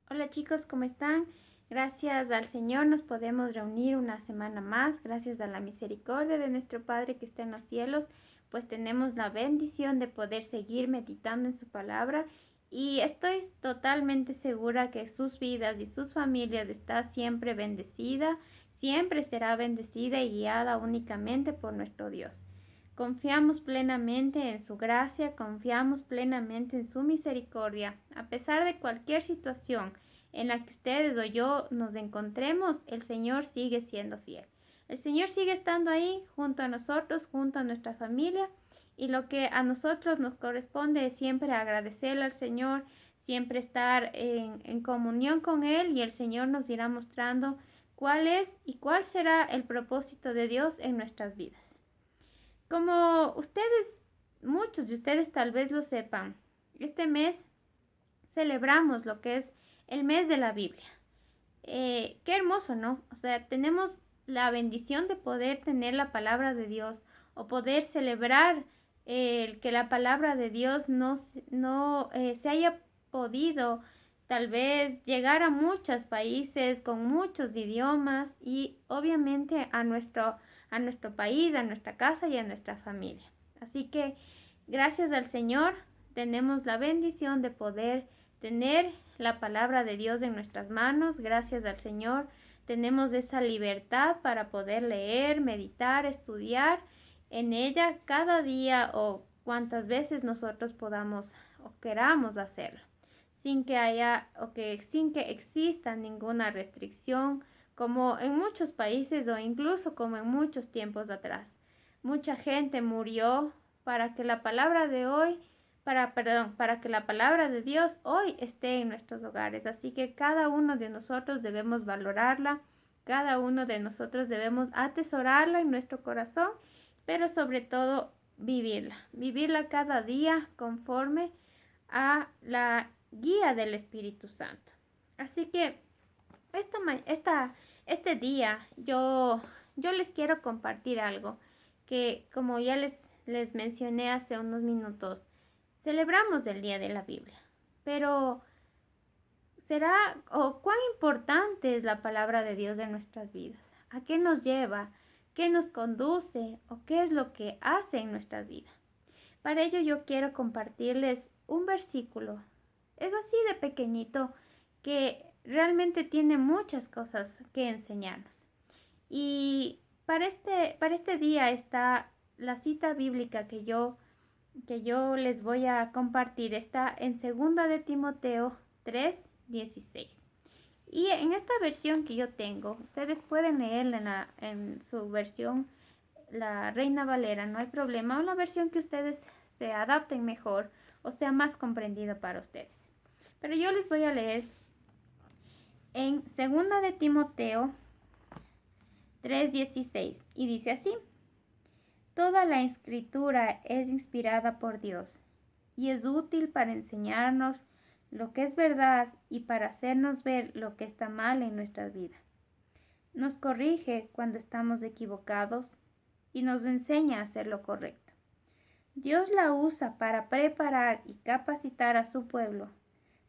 Hola chicos, ¿cómo están? Gracias al Señor nos podemos reunir una semana más. Gracias a la misericordia de nuestro Padre que está en los cielos, pues tenemos la bendición de poder seguir meditando en su palabra y estoy totalmente segura que sus vidas y sus familias está siempre bendecida, siempre será bendecida y guiada únicamente por nuestro Dios. Confiamos plenamente en su gracia, confiamos plenamente en su misericordia. A pesar de cualquier situación en la que ustedes o yo nos encontremos, el Señor sigue siendo fiel. El Señor sigue estando ahí junto a nosotros, junto a nuestra familia, y lo que a nosotros nos corresponde es siempre agradecerle al Señor, siempre estar en comunión con Él, y el Señor nos irá mostrando cuál es y cuál será el propósito de Dios en nuestras vidas. Como ustedes, muchos de ustedes tal vez lo sepan, este mes celebramos lo que es el mes de la Biblia. Qué hermoso, ¿no? O sea, tenemos la bendición de poder tener la palabra de Dios o poder celebrar que la palabra de Dios no se haya podido tal vez llegar a muchos países con muchos idiomas y obviamente a nuestro país, a nuestra casa y a nuestra familia. Así que gracias al Señor tenemos la bendición de poder tener la palabra de Dios en nuestras manos. Gracias al Señor tenemos esa libertad para poder leer, meditar, estudiar en ella cada día o cuantas veces nosotros podamos o queramos hacerlo, sin que exista ninguna restricción, como en muchos países o incluso como en muchos tiempos atrás. Mucha gente murió para que la palabra de hoy para que la palabra de Dios hoy esté en nuestros hogares. Así que cada uno de nosotros debemos valorarla, cada uno de nosotros debemos atesorarla en nuestro corazón, pero sobre todo vivirla cada día conforme a la guía del Espíritu Santo. Así que este día yo les quiero compartir algo que, como ya les mencioné hace unos minutos, celebramos el Día de la Biblia, pero ¿será o cuán importante es la palabra de Dios en nuestras vidas? ¿A qué nos lleva? ¿Qué nos conduce? ¿O qué es lo que hace en nuestras vidas? Para ello yo quiero compartirles un versículo. Es así de pequeñito que realmente tiene muchas cosas que enseñarnos. Y para este día está la cita bíblica que yo les voy a compartir. Está en 2 de Timoteo 3:16. Y en esta versión que yo tengo, ustedes pueden leerla en su versión, la Reina Valera, no hay problema, o la versión que ustedes se adapten mejor o sea más comprendida para ustedes. Pero yo les voy a leer en 2 de Timoteo 3:16 y dice así: Toda la escritura es inspirada por Dios y es útil para enseñarnos lo que es verdad y para hacernos ver lo que está mal en nuestra vida. Nos corrige cuando estamos equivocados y nos enseña a hacer lo correcto. Dios la usa para preparar y capacitar a su pueblo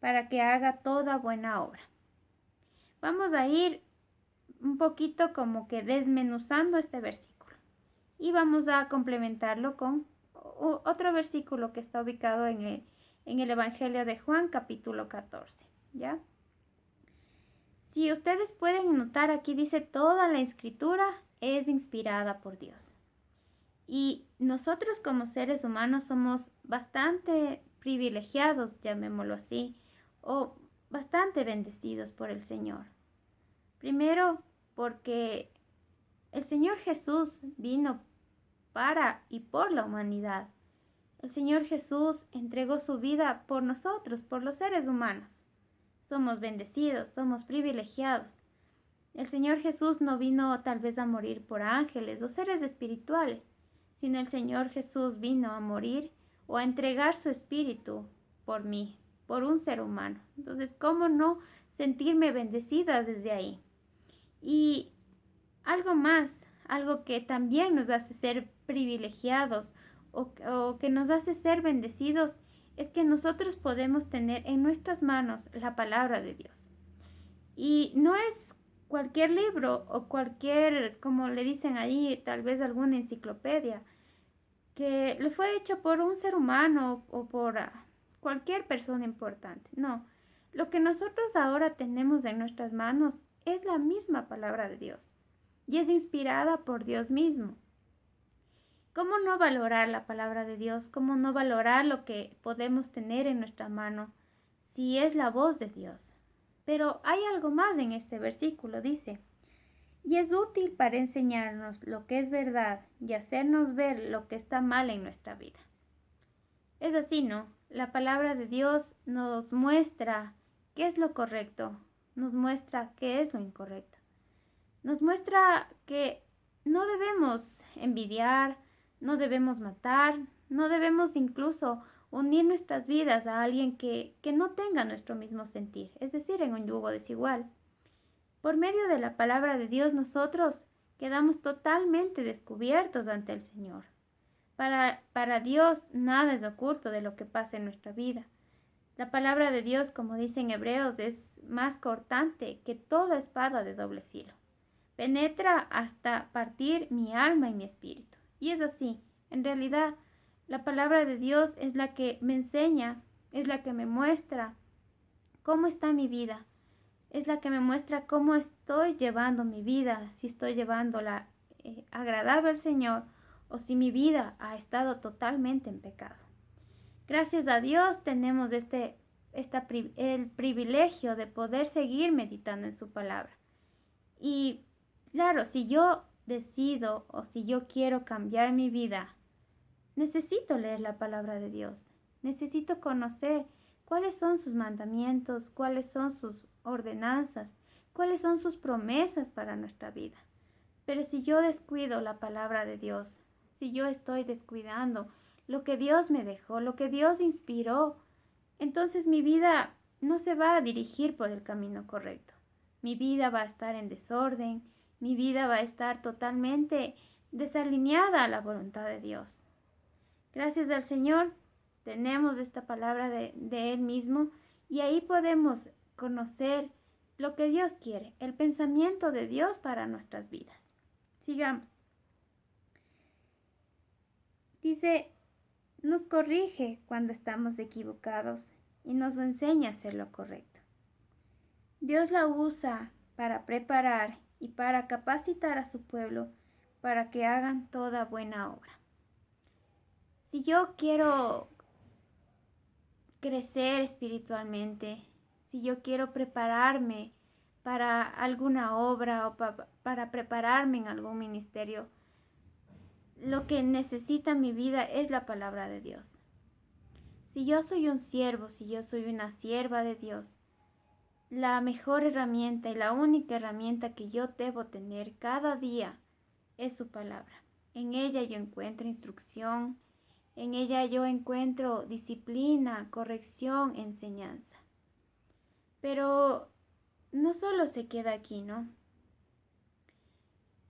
para que haga toda buena obra. Vamos a ir un poquito como que desmenuzando este versículo y vamos a complementarlo con otro versículo que está ubicado en el Evangelio de Juan, capítulo 14, ¿ya? Si ustedes pueden notar, aquí dice toda la escritura es inspirada por Dios. Y nosotros como seres humanos somos bastante privilegiados, llamémoslo así, o bastante bendecidos por el Señor. Primero, porque el Señor Jesús vino para y por la humanidad. El Señor Jesús entregó su vida por nosotros, por los seres humanos. Somos bendecidos, somos privilegiados. El Señor Jesús no vino tal vez a morir por ángeles o seres espirituales, sino el Señor Jesús vino a morir o a entregar su espíritu por mí, por un ser humano. Entonces, ¿cómo no sentirme bendecida desde ahí? Y algo más, algo que también nos hace ser privilegiados o que nos hace ser bendecidos, es que nosotros podemos tener en nuestras manos la palabra de Dios. Y no es cualquier libro o cualquier, como le dicen ahí, tal vez alguna enciclopedia, que le fue hecho por un ser humano o por cualquier persona importante. No, lo que nosotros ahora tenemos en nuestras manos es la misma palabra de Dios y es inspirada por Dios mismo. ¿Cómo no valorar la palabra de Dios? ¿Cómo no valorar lo que podemos tener en nuestra mano si es la voz de Dios? Pero hay algo más en este versículo, dice, y es útil para enseñarnos lo que es verdad y hacernos ver lo que está mal en nuestra vida. Es así, ¿no? La palabra de Dios nos muestra qué es lo correcto, nos muestra qué es lo incorrecto. Nos muestra que no debemos envidiar, no debemos matar, no debemos incluso unir nuestras vidas a alguien que no tenga nuestro mismo sentir, es decir, en un yugo desigual. Por medio de la palabra de Dios nosotros quedamos totalmente descubiertos ante el Señor. Para Dios nada es oculto de lo que pasa en nuestra vida. La palabra de Dios, como dicen Hebreos, es más cortante que toda espada de doble filo. Penetra hasta partir mi alma y mi espíritu. Y es así. En realidad, la palabra de Dios es la que me enseña, es la que me muestra cómo está mi vida. Es la que me muestra cómo estoy llevando mi vida, si estoy llevándola agradable al Señor o si mi vida ha estado totalmente en pecado. Gracias a Dios tenemos el privilegio de poder seguir meditando en su palabra. Y claro, si yo decido o si yo quiero cambiar mi vida, necesito leer la palabra de Dios. Necesito conocer cuáles son sus mandamientos, cuáles son sus ordenanzas, cuáles son sus promesas para nuestra vida. Pero si yo descuido la palabra de Dios, si yo estoy descuidando lo que Dios me dejó, lo que Dios inspiró, entonces mi vida no se va a dirigir por el camino correcto. Mi vida va a estar en desorden, mi vida va a estar totalmente desalineada a la voluntad de Dios. Gracias al Señor tenemos esta palabra de Él mismo y ahí podemos conocer lo que Dios quiere, el pensamiento de Dios para nuestras vidas. Sigamos. Dice, nos corrige cuando estamos equivocados y nos enseña a hacer lo correcto. Dios la usa para preparar y para capacitar a su pueblo para que hagan toda buena obra. Si yo quiero crecer espiritualmente, si yo quiero prepararme para alguna obra o para prepararme en algún ministerio, lo que necesita mi vida es la palabra de Dios. Si yo soy un siervo, si yo soy una sierva de Dios, la mejor herramienta y la única herramienta que yo debo tener cada día es su palabra. En ella yo encuentro instrucción, en ella yo encuentro disciplina, corrección, enseñanza. Pero no solo se queda aquí, ¿no?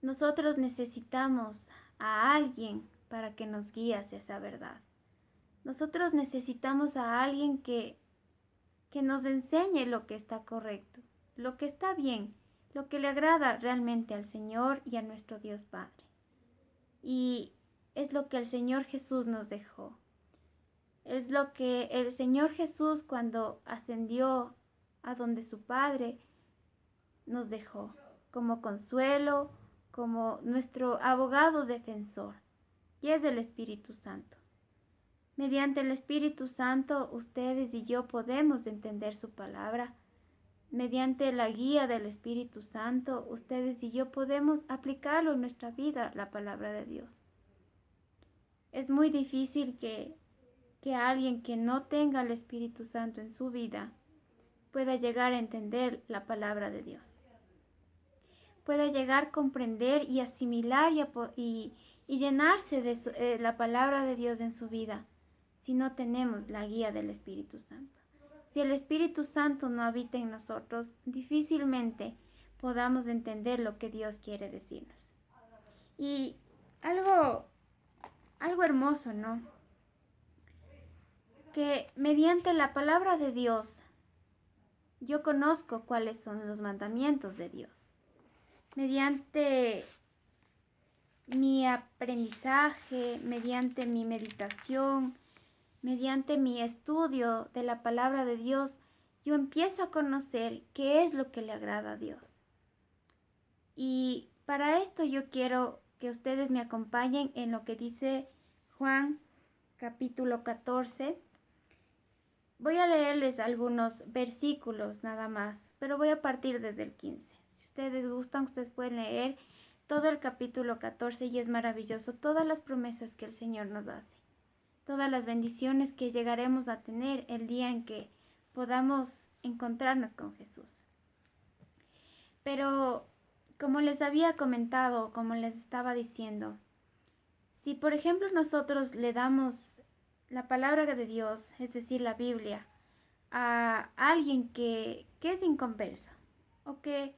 Nosotros necesitamos a alguien para que nos guíe hacia esa verdad. Nosotros necesitamos a alguien que nos enseñe lo que está correcto, lo que está bien, lo que le agrada realmente al Señor y a nuestro Dios Padre. Y es lo que el Señor Jesús nos dejó. Es lo que el Señor Jesús cuando ascendió a donde su Padre nos dejó, como consuelo, como nuestro abogado defensor, y es el Espíritu Santo. Mediante el Espíritu Santo, ustedes y yo podemos entender su palabra. Mediante la guía del Espíritu Santo, ustedes y yo podemos aplicarlo en nuestra vida, la palabra de Dios. Es muy difícil que alguien que no tenga el Espíritu Santo en su vida pueda llegar a entender la palabra de Dios. Pueda llegar a comprender y asimilar y llenarse de la palabra de Dios en su vida si no tenemos la guía del Espíritu Santo. Si el Espíritu Santo no habita en nosotros, difícilmente podamos entender lo que Dios quiere decirnos. Y algo hermoso, ¿no? que mediante la palabra de Dios yo conozco cuáles son los mandamientos de Dios. Mediante mi aprendizaje, mediante mi meditación, mediante mi estudio de la palabra de Dios, yo empiezo a conocer qué es lo que le agrada a Dios. Y para esto yo quiero que ustedes me acompañen en lo que dice Juan capítulo 14. Voy a leerles algunos versículos nada más, pero voy a partir desde el 15. Si ustedes gustan, ustedes pueden leer todo el capítulo 14 y es maravilloso todas las promesas que el Señor nos hace, todas las bendiciones que llegaremos a tener el día en que podamos encontrarnos con Jesús. Pero como les había comentado, como les estaba diciendo, si por ejemplo nosotros le damos la palabra de Dios, es decir, la Biblia, a alguien que es inconverso o que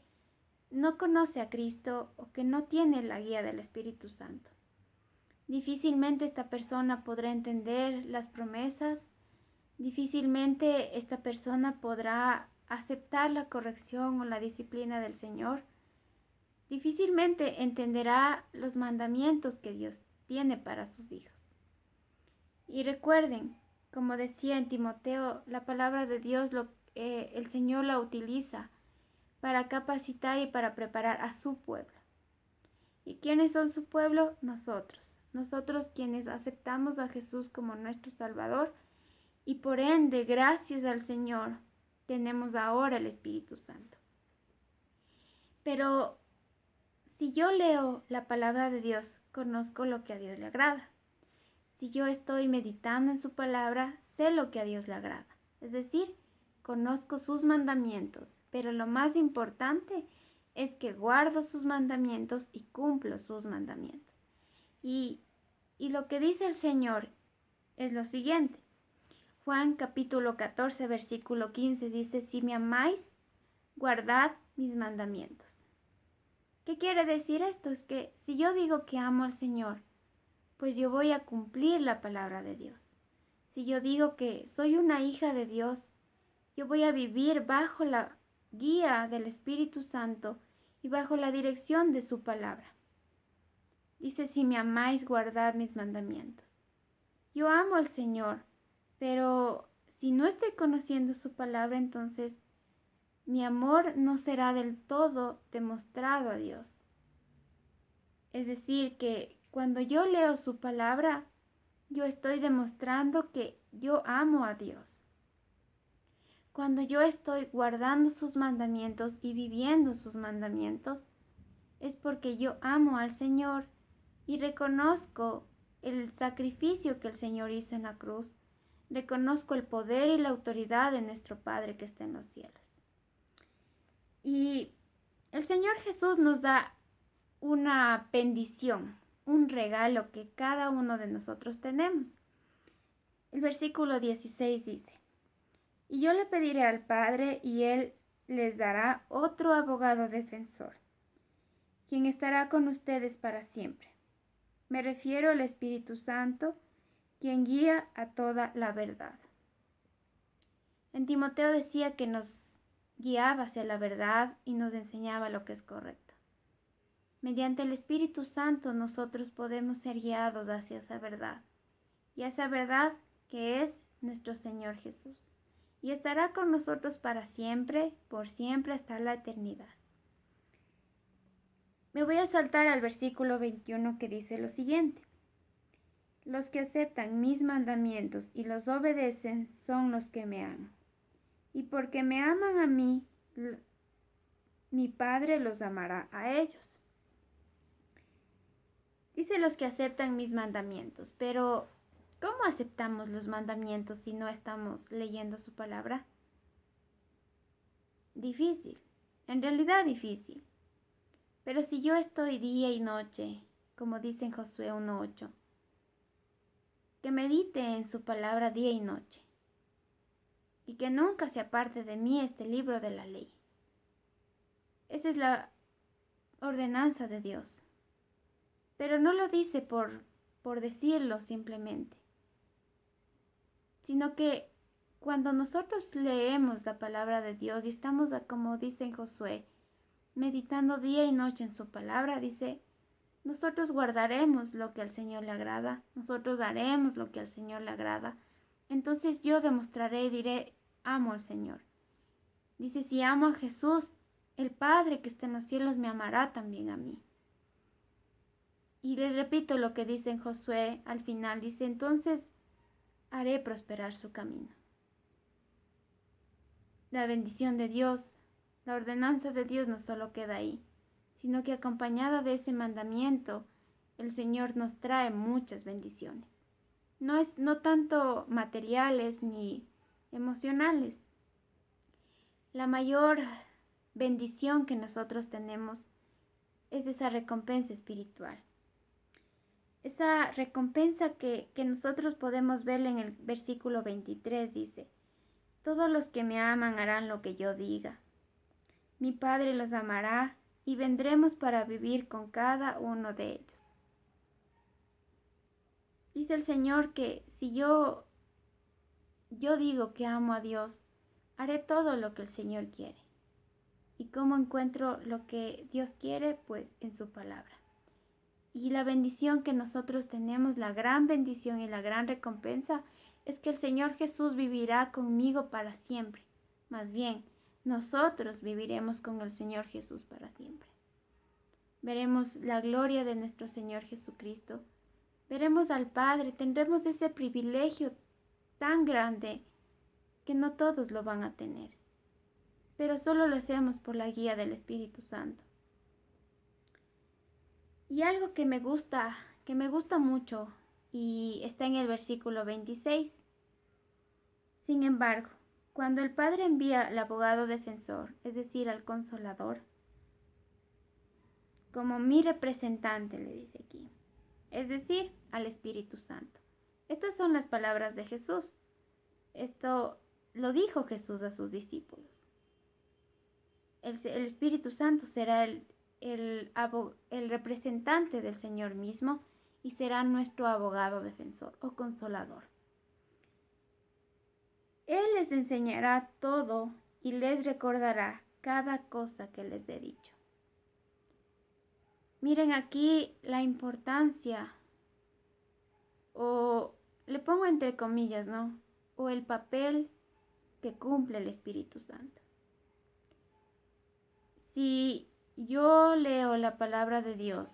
no conoce a Cristo o que no tiene la guía del Espíritu Santo, difícilmente esta persona podrá entender las promesas, difícilmente esta persona podrá aceptar la corrección o la disciplina del Señor, difícilmente entenderá los mandamientos que Dios tiene para sus hijos. Y recuerden, como decía en Timoteo, la palabra de Dios el Señor la utiliza para capacitar y para preparar a su pueblo. ¿Y quiénes son su pueblo? Nosotros quienes aceptamos a Jesús como nuestro Salvador y por ende, gracias al Señor, tenemos ahora el Espíritu Santo. Pero si yo leo la palabra de Dios, conozco lo que a Dios le agrada. Si yo estoy meditando en su palabra, sé lo que a Dios le agrada. Es decir, conozco sus mandamientos, pero lo más importante es que guardo sus mandamientos y cumplo sus mandamientos. Y lo que dice el Señor es lo siguiente. Juan capítulo 14, versículo 15 dice, si me amáis, guardad mis mandamientos. ¿Qué quiere decir esto? Es que si yo digo que amo al Señor, pues yo voy a cumplir la palabra de Dios. Si yo digo que soy una hija de Dios, yo voy a vivir bajo la guía del Espíritu Santo y bajo la dirección de su palabra. Dice, si me amáis, guardad mis mandamientos. Yo amo al Señor, pero si no estoy conociendo su palabra, entonces mi amor no será del todo demostrado a Dios. Es decir, que cuando yo leo su palabra, yo estoy demostrando que yo amo a Dios. Cuando yo estoy guardando sus mandamientos y viviendo sus mandamientos, es porque yo amo al Señor y reconozco el sacrificio que el Señor hizo en la cruz. Reconozco el poder y la autoridad de nuestro Padre que está en los cielos. Y el Señor Jesús nos da una bendición, un regalo que cada uno de nosotros tenemos. El versículo 16 dice, y yo le pediré al Padre y Él les dará otro abogado defensor, quien estará con ustedes para siempre. Me refiero al Espíritu Santo, quien guía a toda la verdad. En Timoteo decía que nos guiaba hacia la verdad y nos enseñaba lo que es correcto. Mediante el Espíritu Santo nosotros podemos ser guiados hacia esa verdad, y esa verdad que es nuestro Señor Jesús, y estará con nosotros para siempre, por siempre hasta la eternidad. Me voy a saltar al versículo 21 que dice lo siguiente. Los que aceptan mis mandamientos y los obedecen son los que me aman. Y porque me aman a mí, mi Padre los amará a ellos. Dice los que aceptan mis mandamientos, pero ¿cómo aceptamos los mandamientos si no estamos leyendo su palabra? Difícil, en realidad difícil. Pero si yo estoy día y noche, como dice en Josué 1:8, que medite en su palabra día y noche, y que nunca se aparte de mí este libro de la ley. Esa es la ordenanza de Dios. Pero no lo dice por decirlo simplemente. sino que cuando nosotros leemos la palabra de Dios y estamos, como dice en Josué, meditando día y noche en su palabra, dice, nosotros guardaremos lo que al Señor le agrada, nosotros haremos lo que al Señor le agrada. Entonces yo demostraré y diré, amo al Señor. Dice, si amo a Jesús, el Padre que está en los cielos me amará también a mí. Y les repito lo que dice en Josué al final, dice, entonces haré prosperar su camino. La bendición de Dios, la ordenanza de Dios no solo queda ahí, sino que acompañada de ese mandamiento, el Señor nos trae muchas bendiciones. No tanto materiales ni emocionales. La mayor bendición que nosotros tenemos es esa recompensa espiritual. Esa recompensa que nosotros podemos ver en el versículo 23 dice, todos los que me aman harán lo que yo diga. Mi Padre los amará y vendremos para vivir con cada uno de ellos. Dice el Señor que si yo digo que amo a Dios, haré todo lo que el Señor quiere. ¿Y cómo encuentro lo que Dios quiere? Pues en su palabra. Y la bendición que nosotros tenemos, la gran bendición y la gran recompensa, es que el Señor Jesús vivirá conmigo para siempre. Más bien, nosotros viviremos con el Señor Jesús para siempre. Veremos la gloria de nuestro Señor Jesucristo. Veremos al Padre, tendremos ese privilegio tan grande que no todos lo van a tener. Pero solo lo hacemos por la guía del Espíritu Santo. Y algo que me gusta mucho, y está en el versículo 26. Sin embargo, cuando el Padre envía al abogado defensor, es decir, al Consolador, como mi representante, le dice aquí, es decir, al Espíritu Santo. Estas son las palabras de Jesús. Esto lo dijo Jesús a sus discípulos. El Espíritu Santo será el representante del Señor mismo y será nuestro abogado defensor o consolador. Él les enseñará todo y les recordará cada cosa que les he dicho. Miren aquí la importancia, o le pongo entre comillas, ¿no? O el papel que cumple el Espíritu Santo. Si yo leo la palabra de Dios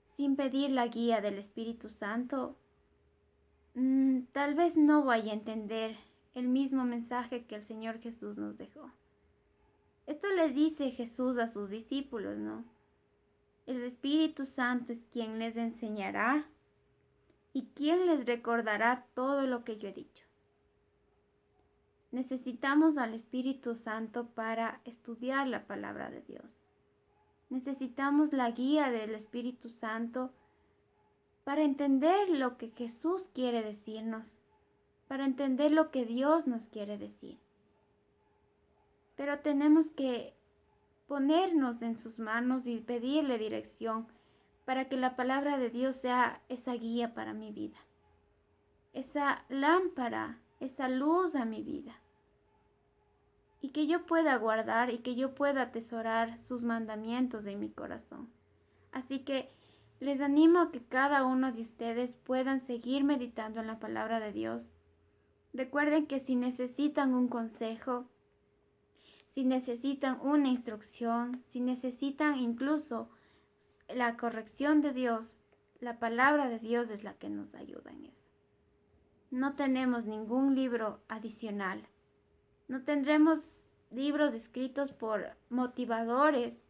sin pedir la guía del Espíritu Santo, tal vez no vaya a entender el mismo mensaje que el Señor Jesús nos dejó. Esto le dice Jesús a sus discípulos, ¿no? El Espíritu Santo es quien les enseñará y quien les recordará todo lo que yo he dicho. Necesitamos al Espíritu Santo para estudiar la palabra de Dios. Necesitamos la guía del Espíritu Santo para entender lo que Jesús quiere decirnos, para entender lo que Dios nos quiere decir. Pero tenemos que ponernos en sus manos y pedirle dirección para que la palabra de Dios sea esa guía para mi vida, esa lámpara, esa luz a mi vida, y que yo pueda guardar y que yo pueda atesorar sus mandamientos en mi corazón. Así que les animo a que cada uno de ustedes puedan seguir meditando en la palabra de Dios. Recuerden que si necesitan un consejo, si necesitan una instrucción, si necesitan incluso la corrección de Dios, la palabra de Dios es la que nos ayuda en eso. No tenemos ningún libro adicional. No tendremos libros escritos por motivadores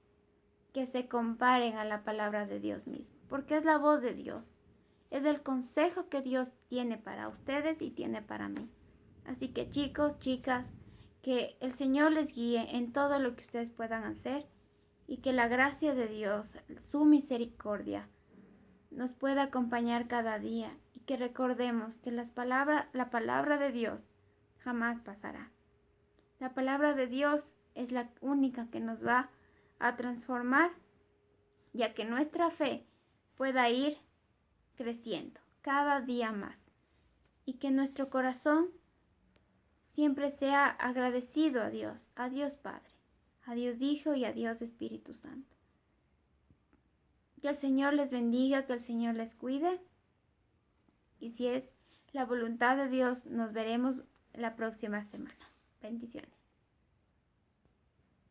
que se comparen a la palabra de Dios mismo, porque es la voz de Dios. Es el consejo que Dios tiene para ustedes y tiene para mí. Así que chicos, chicas, que el Señor les guíe en todo lo que ustedes puedan hacer y que la gracia de Dios, su misericordia, nos pueda acompañar cada día y que recordemos que la palabra de Dios jamás pasará. La palabra de Dios es la única que nos va a transformar, ya que nuestra fe pueda ir creciendo cada día más. y que nuestro corazón siempre sea agradecido a Dios Padre, a Dios Hijo y a Dios Espíritu Santo. Que el Señor les bendiga, que el Señor les cuide. Y si es la voluntad de Dios, nos veremos la próxima semana. Bendiciones.